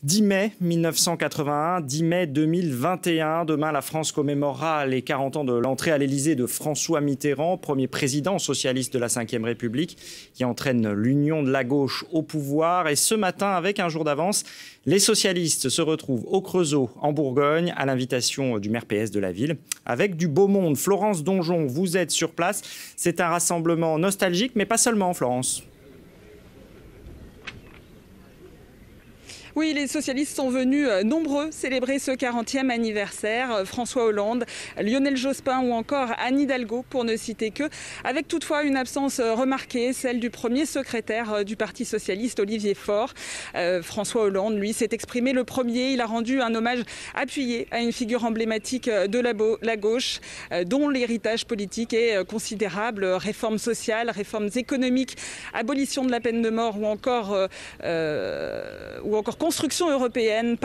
10 mai 1981, 10 mai 2021. Demain, la France commémorera les 40 ans de l'entrée à l'Élysée de François Mitterrand, premier président socialiste de la Ve République, qui entraîne l'union de la gauche au pouvoir. Et ce matin, avec un jour d'avance, les socialistes se retrouvent au Creusot, en Bourgogne, à l'invitation du maire PS de la ville, avec du beau monde. Florence Donjon, vous êtes sur place. C'est un rassemblement nostalgique, mais pas seulement, Florence. Oui, les socialistes sont venus nombreux célébrer ce 40e anniversaire. François Hollande, Lionel Jospin ou encore Anne Hidalgo, pour ne citer que. Avec toutefois une absence remarquée, celle du premier secrétaire du Parti socialiste, Olivier Faure. François Hollande, lui, s'est exprimé le premier. Il a rendu un hommage appuyé à une figure emblématique de la gauche, dont l'héritage politique est considérable. Réformes sociales, réformes économiques, abolition de la peine de mort ou encore construction européenne,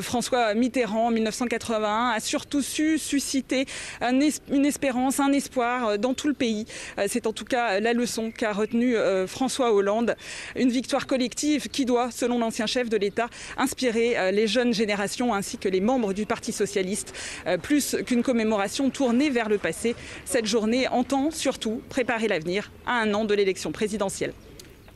François Mitterrand, en 1981, a surtout su susciter une espérance, un espoir dans tout le pays. C'est en tout cas la leçon qu'a retenue François Hollande. Une victoire collective qui doit, selon l'ancien chef de l'État, inspirer les jeunes générations ainsi que les membres du Parti socialiste. Plus qu'une commémoration tournée vers le passé, cette journée entend surtout préparer l'avenir à un an de l'élection présidentielle.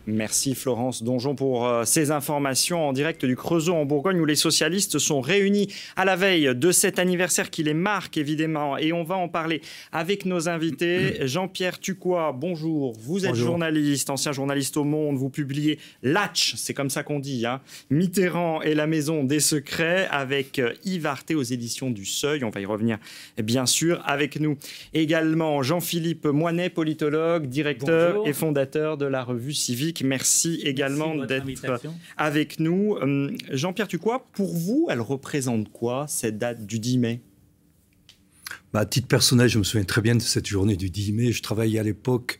Merci Florence Donjon pour ces informations en direct du Creusot en Bourgogne où les socialistes sont réunis à la veille de cet anniversaire qui les marque évidemment. Et on va en parler avec nos invités. Jean-Pierre Tucois, bonjour. Vous êtes journaliste, ancien journaliste au Monde. Vous publiez Latch, c'est comme ça qu'on dit, hein. Mitterrand et la maison des secrets avec Yves Arté aux éditions du Seuil. On va y revenir bien sûr avec nous. Également Jean-Philippe Moinet, politologue, directeur et fondateur de la revue Civique. Merci également d'être avec nous. Jean-Pierre Tucois, pour vous, elle représente quoi, cette date du 10 mai ? À titre personnel, je me souviens très bien de cette journée du 10 mai. Je travaillais à l'époque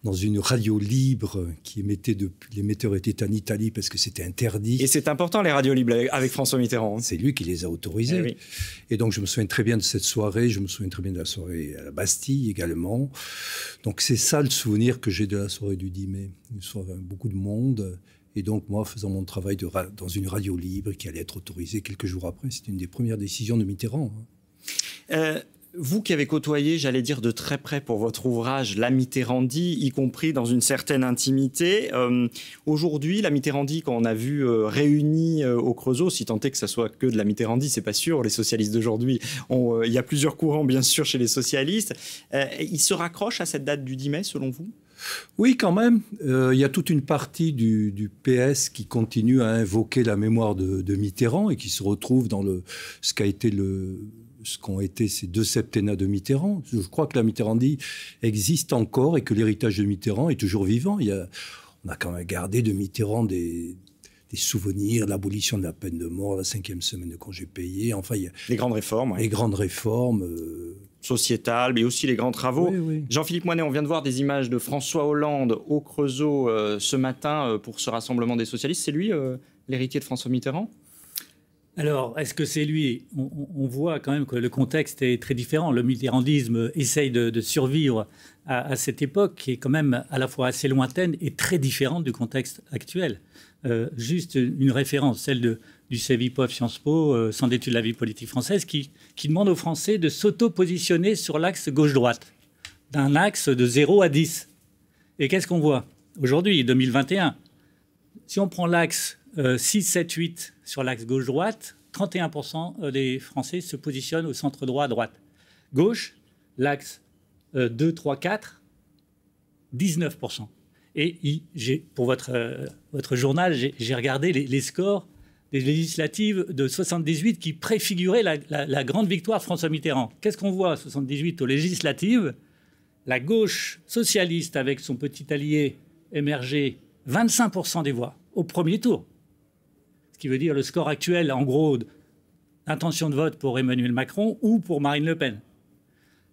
dans une radio libre qui émettait l'émetteur était en Italie parce que c'était interdit. Et c'est important, les radios libres, avec François Mitterrand. C'est lui qui les a autorisées. Oui. Et donc, je me souviens très bien de cette soirée. Je me souviens très bien de la soirée à la Bastille également. Donc, c'est ça le souvenir que j'ai de la soirée du 10 mai. Une soirée avec beaucoup de monde. Et donc, moi, faisant mon travail dans une radio libre qui allait être autorisée quelques jours après, c'était une des premières décisions de Mitterrand. Vous qui avez côtoyé, j'allais dire de très près pour votre ouvrage La Mitterrandie, y compris dans une certaine intimité. Aujourd'hui, la Mitterrandie, quand on a vu réunie au Creusot, si tant est que ça soit que de la Mitterrandie, c'est pas sûr. Les socialistes d'aujourd'hui, il y a plusieurs courants bien sûr chez les socialistes. Ils se raccrochent à cette date du 10 mai, selon vous ? Oui, quand même. Il y a toute une partie du PS qui continue à invoquer la mémoire de Mitterrand et qui se retrouve dans ce qu'ont été ces deux septennats de Mitterrand. Je crois que la Mitterrandie existe encore et que l'héritage de Mitterrand est toujours vivant. On a quand même gardé de Mitterrand des souvenirs, l'abolition de la peine de mort, la 5e semaine de congé payé. Enfin, il y a les grandes réformes. Les grandes réformes. Sociétales, mais aussi les grands travaux. Oui. Jean-Philippe Moinet, on vient de voir des images de François Hollande au Creusot ce matin pour ce rassemblement des socialistes. C'est lui l'héritier de François Mitterrand ? Alors, est-ce que c'est lui ? On voit quand même que le contexte est très différent. Le mitterrandisme essaye de survivre à cette époque qui est quand même à la fois assez lointaine et très différente du contexte actuel. Juste une référence, celle du CEVIPOF Sciences Po, Centre d'études de la vie politique française, qui demande aux Français de s'auto-positionner sur l'axe gauche-droite, d'un axe de 0 à 10. Et qu'est-ce qu'on voit aujourd'hui, 2021 ? Si on prend l'axe 6, 7, 8 sur l'axe gauche-droite, 31% des Français se positionnent au centre droit à droite. Gauche, l'axe 2, 3, 4, 19%. Et pour votre journal, j'ai regardé les scores des législatives de 78 qui préfiguraient la grande victoire de François Mitterrand. Qu'est-ce qu'on voit à 78 aux législatives ? La gauche socialiste, avec son petit allié émergé, 25% des voix au premier tour. Ce qui veut dire le score actuel, en gros, d'intention de vote pour Emmanuel Macron ou pour Marine Le Pen.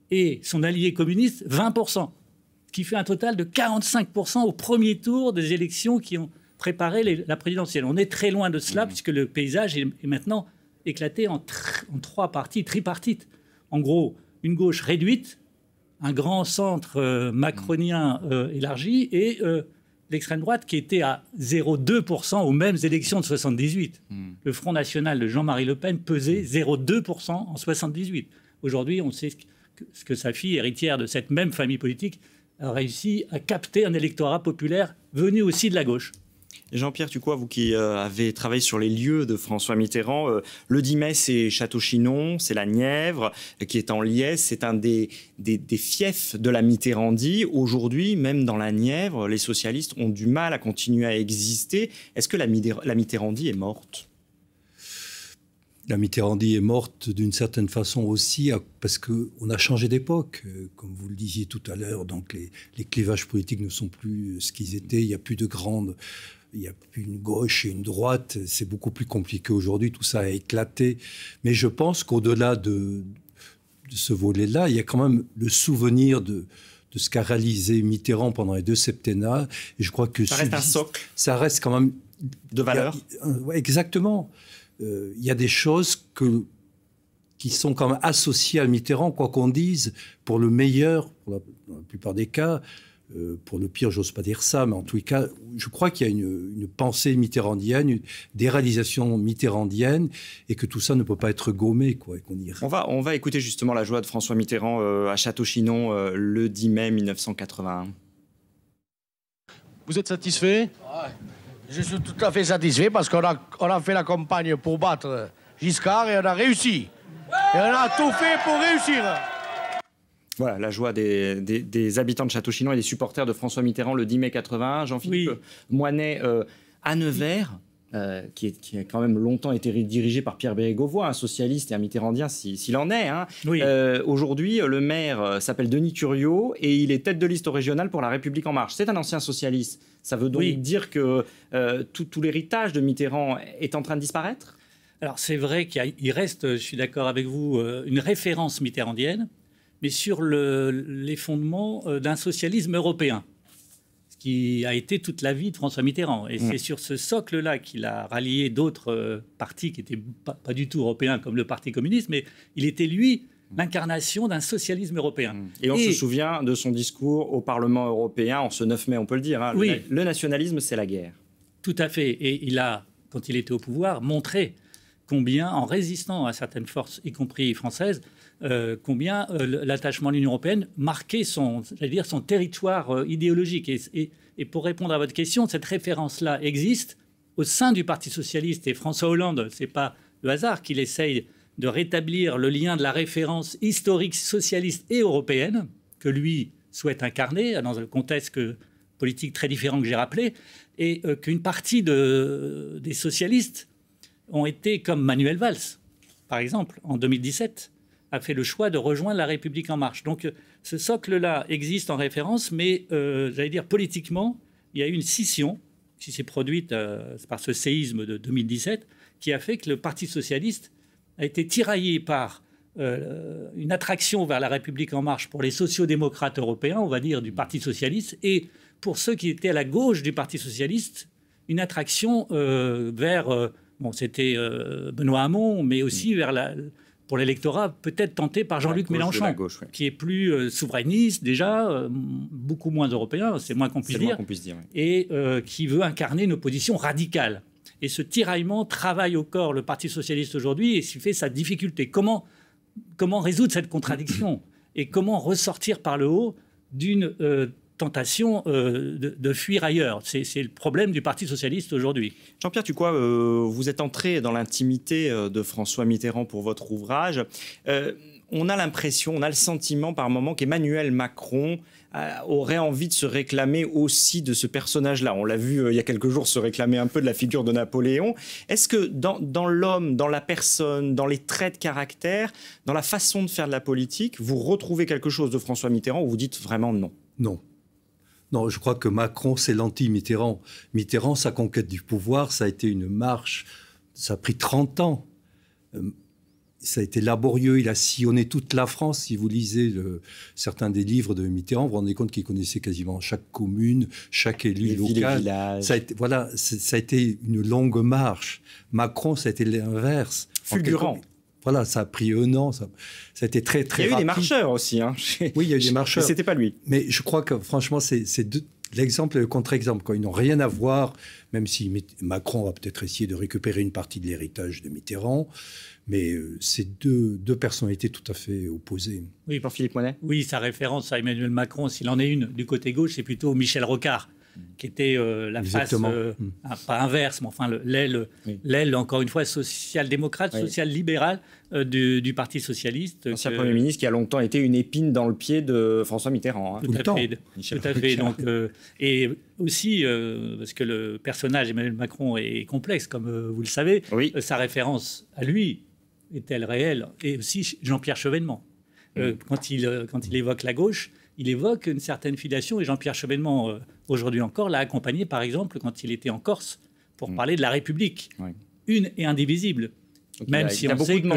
Et son allié communiste, 20%. Ce qui fait un total de 45% au premier tour des élections qui ont préparé la présidentielle. On est très loin de cela puisque le paysage est maintenant éclaté en 3 parties tripartites. En gros, une gauche réduite, un grand centre macronien élargi et l'extrême droite qui était à 0,2% aux mêmes élections de 78. Le Front National de Jean-Marie Le Pen pesait 0,2% en 78. Aujourd'hui, on sait ce que sa fille, héritière de cette même famille politique, a réussi à capter un électorat populaire venu aussi de la gauche. Jean-Pierre Tucois, vous qui avez travaillé sur les lieux de François Mitterrand, le 10 mai, c'est Château-Chinon, c'est la Nièvre, qui est en liesse, c'est un des fiefs de la Mitterrandie. Aujourd'hui, même dans la Nièvre, les socialistes ont du mal à continuer à exister. Est-ce que la Mitterrandie est morte ? La Mitterrandie est morte d'une certaine façon aussi parce qu'on a changé d'époque. Comme vous le disiez tout à l'heure, donc les clivages politiques ne sont plus ce qu'ils étaient. Il n'y a plus de grandes... Il n'y a plus une gauche et une droite. C'est beaucoup plus compliqué aujourd'hui. Tout ça a éclaté. Mais je pense qu'au-delà de ce volet-là, il y a quand même le souvenir de ce qu'a réalisé Mitterrand pendant les 2 septennats. Et je crois que ça reste un socle. Ça reste quand même... De valeur. Ouais, exactement. Il y a des choses qui sont quand même associées à Mitterrand, quoi qu'on dise, pour le meilleur, dans la plupart des cas. Pour le pire, j'ose pas dire ça, mais en tous les cas, je crois qu'il y a une pensée mitterrandienne, des réalisations mitterrandiennes, et que tout ça ne peut pas être gommé, quoi. On va écouter justement la joie de François Mitterrand à Château-Chinon le 10 mai 1981. Vous êtes satisfait ? Je suis tout à fait satisfait parce qu'on a fait la campagne pour battre Giscard et on a réussi. Et on a tout fait pour réussir. Voilà, la joie des habitants de Château-Chinon et des supporters de François Mitterrand le 10 mai 81. Jean-Philippe Moinet, à Nevers, qui a quand même longtemps été dirigé par Pierre Bérégovoy, un socialiste et un mitterrandien s'il en est. Hein. Oui. Aujourd'hui, le maire s'appelle Denis Turriot et il est tête de liste au régional pour La République En Marche. C'est un ancien socialiste. Ça veut donc dire que tout l'héritage de Mitterrand est en train de disparaître ? Alors c'est vrai qu'il reste, je suis d'accord avec vous, une référence mitterrandienne, mais sur les fondements d'un socialisme européen, ce qui a été toute la vie de François Mitterrand. Et c'est sur ce socle-là qu'il a rallié d'autres partis qui n'étaient pas du tout européens, comme le Parti communiste, mais il était, lui, l'incarnation d'un socialisme européen. Et on se souvient de son discours au Parlement européen, en ce 9 mai, on peut le dire. Hein, oui. Le nationalisme, c'est la guerre. Tout à fait. Et il a, quand il était au pouvoir, montré combien, en résistant à certaines forces, y compris françaises, combien l'attachement à l'Union européenne marquait son territoire idéologique. Et pour répondre à votre question, cette référence-là existe au sein du Parti socialiste. Et François Hollande, ce n'est pas le hasard qu'il essaye de rétablir le lien de la référence historique socialiste et européenne que lui souhaite incarner dans un contexte politique très différent que j'ai rappelé, et qu'une partie des socialistes ont été, comme Manuel Valls, par exemple, en 2017, a fait le choix de rejoindre La République En Marche. Donc ce socle-là existe en référence, mais j'allais dire politiquement, il y a eu une scission qui s'est produite par ce séisme de 2017, qui a fait que le Parti socialiste a été tiraillé par une attraction vers La République En Marche pour les sociodémocrates européens, on va dire, du Parti socialiste, et pour ceux qui étaient à la gauche du Parti socialiste, une attraction vers... c'était Benoît Hamon, mais aussi pour l'électorat peut-être tenté par Jean-Luc Mélenchon, qui est plus souverainiste déjà, beaucoup moins européen, c'est moins qu'on puisse dire, et qui veut incarner une opposition radicale. Et ce tiraillement travaille au corps le Parti socialiste aujourd'hui et ce qui fait sa difficulté. Comment résoudre cette contradiction et comment ressortir par le haut d'une tentation de fuir ailleurs. C'est le problème du Parti socialiste aujourd'hui. Jean-Pierre Tucois, vous êtes entré dans l'intimité de François Mitterrand pour votre ouvrage. On a l'impression, on a le sentiment par moment qu'Emmanuel Macron aurait envie de se réclamer aussi de ce personnage-là. On l'a vu il y a quelques jours se réclamer un peu de la figure de Napoléon. Est-ce que dans l'homme, dans la personne, dans les traits de caractère, dans la façon de faire de la politique, vous retrouvez quelque chose de François Mitterrand ou vous dites vraiment non ? Non. Non, je crois que Macron, c'est l'anti-Mitterrand. Mitterrand, sa conquête du pouvoir, ça a été une marche. Ça a pris 30 ans. Ça a été laborieux. Il a sillonné toute la France. Si vous lisez certains des livres de Mitterrand, vous vous rendez compte qu'il connaissait quasiment chaque commune, chaque élu local. Ça a été une longue marche. Macron, ça a été l'inverse. Fulgurant. Voilà, ça a pris un an. Ça a été très, très rapide. Il y a eu des marcheurs aussi. Hein. Oui, il y a eu des marcheurs. Mais ce n'était pas lui. Mais je crois que, franchement, l'exemple et le contre-exemple, quand ils n'ont rien à voir, même si Macron va peut-être essayer de récupérer une partie de l'héritage de Mitterrand, mais c'est deux personnalités tout à fait opposées. Oui, pour Philippe Moinet. Oui, sa référence à Emmanuel Macron, s'il en est une du côté gauche, c'est plutôt Michel Rocard, qui était la Exactement. face, pas inverse, mais enfin l'aile, encore une fois, social-démocrate, social-libérale du Parti socialiste. Ancien Premier ministre qui a longtemps été une épine dans le pied de François Mitterrand. Tout à fait. Donc, et aussi, parce que le personnage Emmanuel Macron est complexe, comme vous le savez, sa référence à lui est-elle réelle? Et aussi Jean-Pierre Chevènement. Quand il évoque la gauche, il évoque une certaine filiation, et Jean-Pierre Chevènement, aujourd'hui encore, l'a accompagné, par exemple, quand il était en Corse, pour parler de la République, une et indivisible. Donc même si on sait que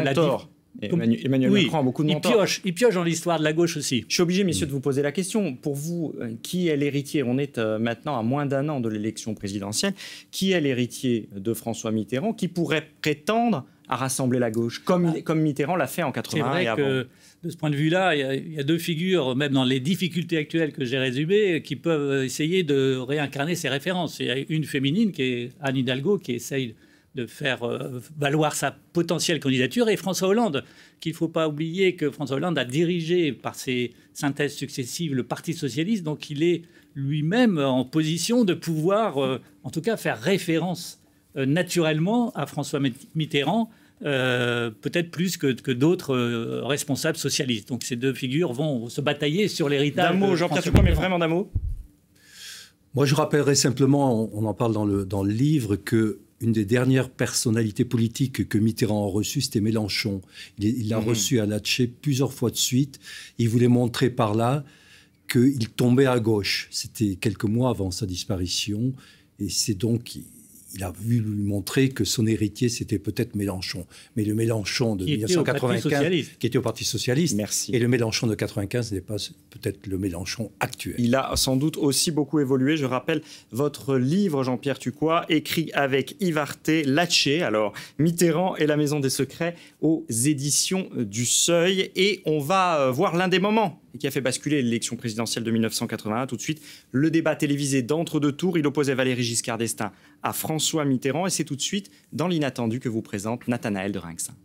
Emmanuel Macron a beaucoup de mentors. Il pioche dans l'histoire de la gauche aussi. Je suis obligé, messieurs, de vous poser la question. Pour vous, qui est l'héritier? On est maintenant à moins d'un an de l'élection présidentielle. Qui est l'héritier de François Mitterrand qui pourrait prétendre à rassembler la gauche, comme Mitterrand l'a fait en 80 C'est vrai et avant? Que, de ce point de vue-là, il y a deux figures, même dans les difficultés actuelles que j'ai résumées, qui peuvent essayer de réincarner ces références. Il y a une féminine, qui est Anne Hidalgo, qui essaye de faire valoir sa potentielle candidature, et François Hollande, qu'il ne faut pas oublier que François Hollande a dirigé par ses synthèses successives le Parti socialiste, donc il est lui-même en position de pouvoir, en tout cas, faire référence naturellement à François Mitterrand, peut-être plus que d'autres responsables socialistes. Donc ces deux figures vont se batailler sur l'héritage. D'un mot, Jean-Pierre Tupois, mais vraiment d'un mot. Moi, je rappellerai simplement, on en parle dans le livre, que une des dernières personnalités politiques que Mitterrand a reçues, c'était Mélenchon. Il l'a reçu à Latché plusieurs fois de suite. Il voulait montrer par là qu'il tombait à gauche. C'était quelques mois avant sa disparition. Et c'est donc... Il a voulu lui montrer que son héritier, c'était peut-être Mélenchon. Mais le Mélenchon de 1995, qui était au Parti Socialiste, Merci. Et le Mélenchon de 1995 n'est pas peut-être le Mélenchon actuel. Il a sans doute aussi beaucoup évolué. Je rappelle votre livre, Jean-Pierre Tupois, écrit avec Yves Arté, Latché, alors Mitterrand et la Maison des Secrets, aux éditions du Seuil. Et on va voir l'un des moments qui a fait basculer l'élection présidentielle de 1981. Tout de suite, le débat télévisé d'entre-deux tours. Il opposait Valéry Giscard d'Estaing à François Mitterrand. Et c'est tout de suite dans l'inattendu que vous présente Nathanaël de Rinxin.